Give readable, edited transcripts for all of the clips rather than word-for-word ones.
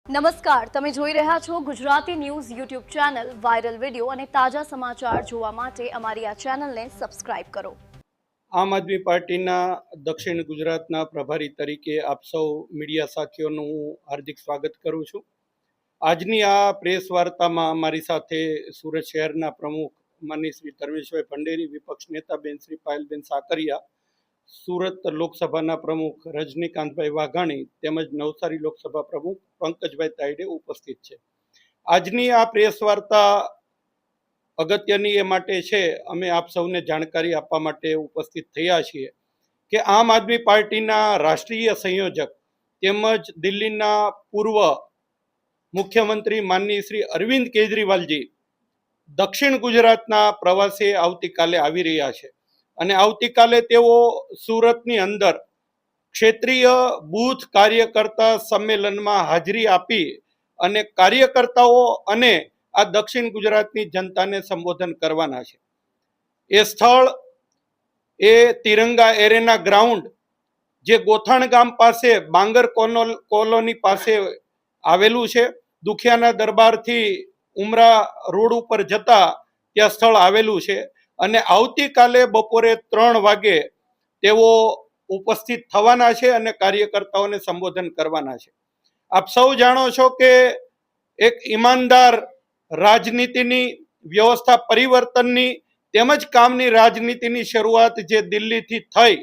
નમસ્કાર, તમે જોઈ રહ્યા છો Gujarati news YouTube channel. Viral video અને તાજા સમાચાર જોવા માટે અમારી આ ચેનલને સબસ્ક્રાઇબ કરો. આમ આદમી પાર્ટીના દક્ષિણ ગુજરાતના પ્રભારી તરીકે આપ સૌ મીડિયા સાથીઓનું હું હાર્દિક સ્વાગત કરું છું. આજની આ પ્રેસ વાર્તામાં અમારી સાથે સુરત શહેરના પ્રમુખ માનનીય શ્રી ધર્મેશભાઈ ભંડેરી, વિપક્ષ નેતા બેન શ્રી પાયલબેન સાકરિયા, સુરત લોકસભાના પ્રમુખ રજનીકાંતભાઈ વાઘાણી તેમજ નવસારી લોકસભા પ્રમુખ પંકજભાઈ તાયડે ઉપસ્થિત છે. આજની આ પ્રેસ વાર્તા અગત્યની એ માટે છે, અમે આપ સૌને જાણકારી આપવા માટે ઉપસ્થિત થયા છીએ કે આમ આદમી પાર્ટીના રાષ્ટ્રીય સંયોજક તેમજ દિલ્હીના પૂર્વ મુખ્યમંત્રી માનનીય શ્રી અરવિંદ કેજરીવાલજી દક્ષિણ ગુજરાતના પ્રવાસે આવતીકાલે આવી રહ્યા છે અને આવતીકાલે તેઓ સુરતની અંદર ક્ષેત્રીય બૂથ કાર્યકર્તા સંમેલનમાં હાજરી આપી અને કાર્યકર્તાઓ અને આ દક્ષિણ ગુજરાતની જનતાને સંબોધન કરવાના છે. એ સ્થળ એ તિરંગા એરેના ગ્રાઉન્ડ જે ગોથાણ ગામ પાસે બાંગર કોલોની પાસે આવેલું છે. દુખિયાના દરબારથી ઉમરા રોડ ઉપર જતા ત્યાં સ્થળ આવેલું છે અને આવતીકાલે બપોરે 3 વાગે તેઓ ઉપસ્થિત થવાના છે અને કાર્યકર્તાઓને સંબોધન કરવાના છે. આપ સૌ જાણો છો કે એક ઈમાનદાર રાજનીતિની વ્યવસ્થા પરિવર્તનની તેમજ કામની રાજનીતિની શરૂઆત જે દિલ્હીથી થઈ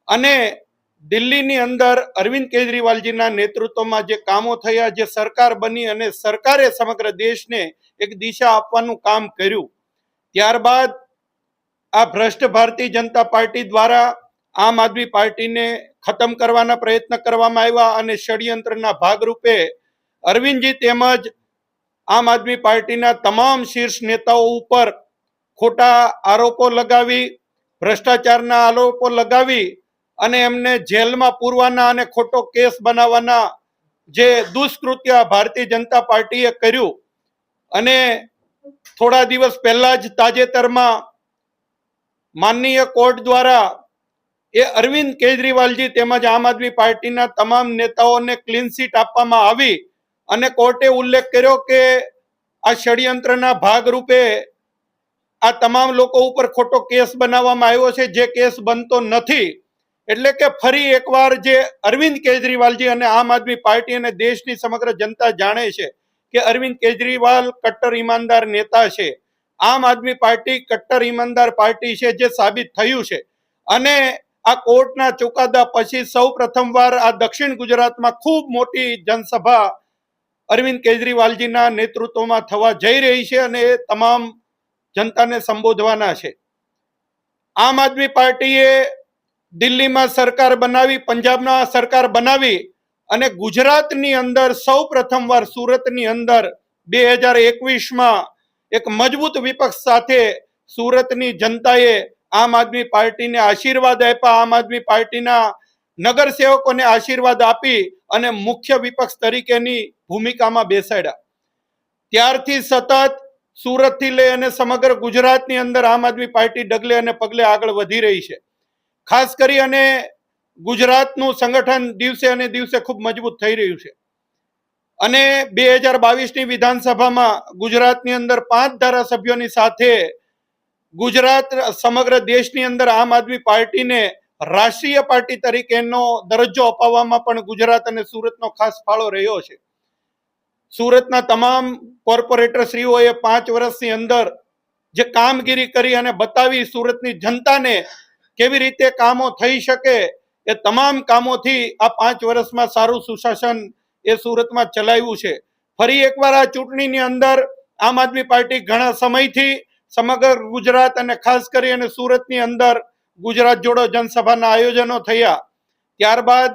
અને દિલ્હીની અંદર અરવિંદ કેજરીવાલજીના નેતૃત્વમાં જે કામો થયા, જે સરકાર બની અને સરકારે સમગ્ર દેશને એક દિશા આપવાનું કામ કર્યું, ત્યારબાદ આ ભ્રષ્ટ ભારતીય જનતા પાર્ટી દ્વારા આમ આદમી પાર્ટીને ખતમ કરવાના પ્રયત્ન કરવામાં આવ્યા અને ષડયંત્રના ભાગરૂપે અરવિંદજી તેમજ આમ આદમી પાર્ટીના તમામ શીર્ષ નેતાઓ ઉપર ખોટા આરોપો લગાવી, ભ્રષ્ટાચારના આરોપો લગાવી અને એમને જેલમાં પૂરવાના અને ખોટો કેસ બનાવવાના જે દુષ્કૃત્ય ભારતીય જનતા પાર્ટીએ કર્યું. અને થોડા દિવસ પહેલા જ તાજેતરમાં માનનીય કોર્ટ દ્વારા એ અરવિંદ કેજરીવાલજી તેમજ આમ આદમી પાર્ટીના તમામ નેતાઓને ક્લીન ચીટ આપવામાં આવી અને કોર્ટે ઉલ્લેખ કર્યો કે આ ષડયંત્રના ભાગરૂપે આ તમામ લોકો ઉપર ખોટો કેસ બનાવવામાં આવ્યો છે, જે કેસ બનતો નથી. એટલે કે ફરી એકવાર જે અરવિંદ કેજરીવાલજી અને આમ આદમી પાર્ટી અને દેશની સમગ્ર જનતા જાણે છે કે અરવિંદ કેજરીવાલ કટ્ટર ઈમાનદાર નેતા છે, આમ આદમી પાર્ટી કટ્ટર ઈમાનદાર પાર્ટી છે, જે સાબિત થયું છે. અને આ કોર્ટના ચુકાદા પછી સૌ પ્રથમવાર આ દક્ષિણ ગુજરાતમાં ખૂબ મોટી જનસભા અરવિંદ કેજરીવાલજીના નેતૃત્વમાં થવા જઈ રહી છે અને એ તમામ જનતાને સંબોધવાના છે. આમ આદમી પાર્ટીએ દિલ્હીમાં સરકાર બનાવી, પંજાબમાં સરકાર બનાવી અને ગુજરાતની અંદર સૌ પ્રથમવાર સુરતની અંદર 2021માં એક મજબૂત વિપક્ષ સાથે સુરતની જનતાએ આમ આદમી પાર્ટીને આશીર્વાદ આપ્યા, આમ આદમી પાર્ટીના નગરસેવકોને આશીર્વાદ આપી અને મુખ્ય વિપક્ષ તરીકેની ભૂમિકામાં બેસાડ્યા. ત્યારથી સતત સુરતથી લઈ અને સમગ્ર ગુજરાતની અંદર આમ આદમી પાર્ટી ડગલે અને પગલે આગળ વધી રહી છે. ખાસ કરી અને ગુજરાતનું સંગઠન દિવસે અને દિવસે ખૂબ મજબૂત થઈ રહ્યું છે અને 2022ની વિધાનસભામાં ગુજરાતની અંદર 5 ધારાસભ્યોની સાથે ગુજરાત સમગ્ર દેશની અંદર આમ આદમી પાર્ટીને રાષ્ટ્રીય પાર્ટી તરીકેનો દરજ્જો અપાવવામાં પણ ગુજરાત અને સુરતનો ખાસ ફાળો રહ્યો છે. સુરતના તમામ કોર્પોરેટરશ્રીઓએ 5 વર્ષની અંદર જે કામગીરી કરી અને બતાવી સુરતની જનતાને કેવી રીતે કામો થઈ શકે, એ તમામ કામોથી આ 5 વર્ષમાં સારું સુશાસન એ સુરતમાં ચલાવ્યું છે. ફરી એકવાર આ ચૂંટણીની અંદર આમ આદમી પાર્ટી ઘણા સમયથી સમગ્ર ગુજરાત અને ખાસ કરી અને સુરતની અંદર ગુજરાત જોડો જનસભાના આયોજનો થયા. ત્યારબાદ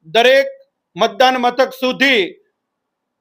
દરેક મતદાન મથક સુધી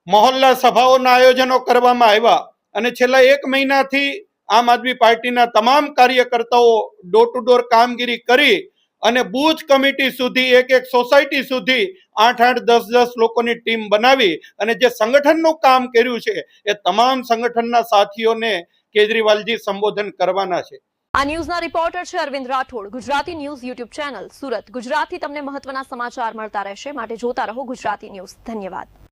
મહોલ્લા સભાઓના આયોજનો કરવામાં આવ્યા અને છેલ્લા 1 મહિનાથી આમ આદમી પાર્ટીના તમામ કાર્યકર્તાઓ ડોર ટુ ડોર કામગીરી કરી અને બૂથ કમિટી સુધી, એક સોસાયટી સુધી 8-8, 10-10 લોકોની ટીમ બનાવી અને જે સંગઠનનું કામ કર્યું છે એ તમામ સંગઠનના સાથીઓને કેજરીવાલજી સંબોધન કરવાના છે. આ ન્યૂઝના રિપોર્ટર છે Arvind Rathod. Gujarati news YouTube channel Surat. ગુજરાતથી તમને મહત્વના સમાચાર મળતા રહેશે, માટે જોતા રહો ગુજરાતી ન્યૂઝ. ધન્યવાદ.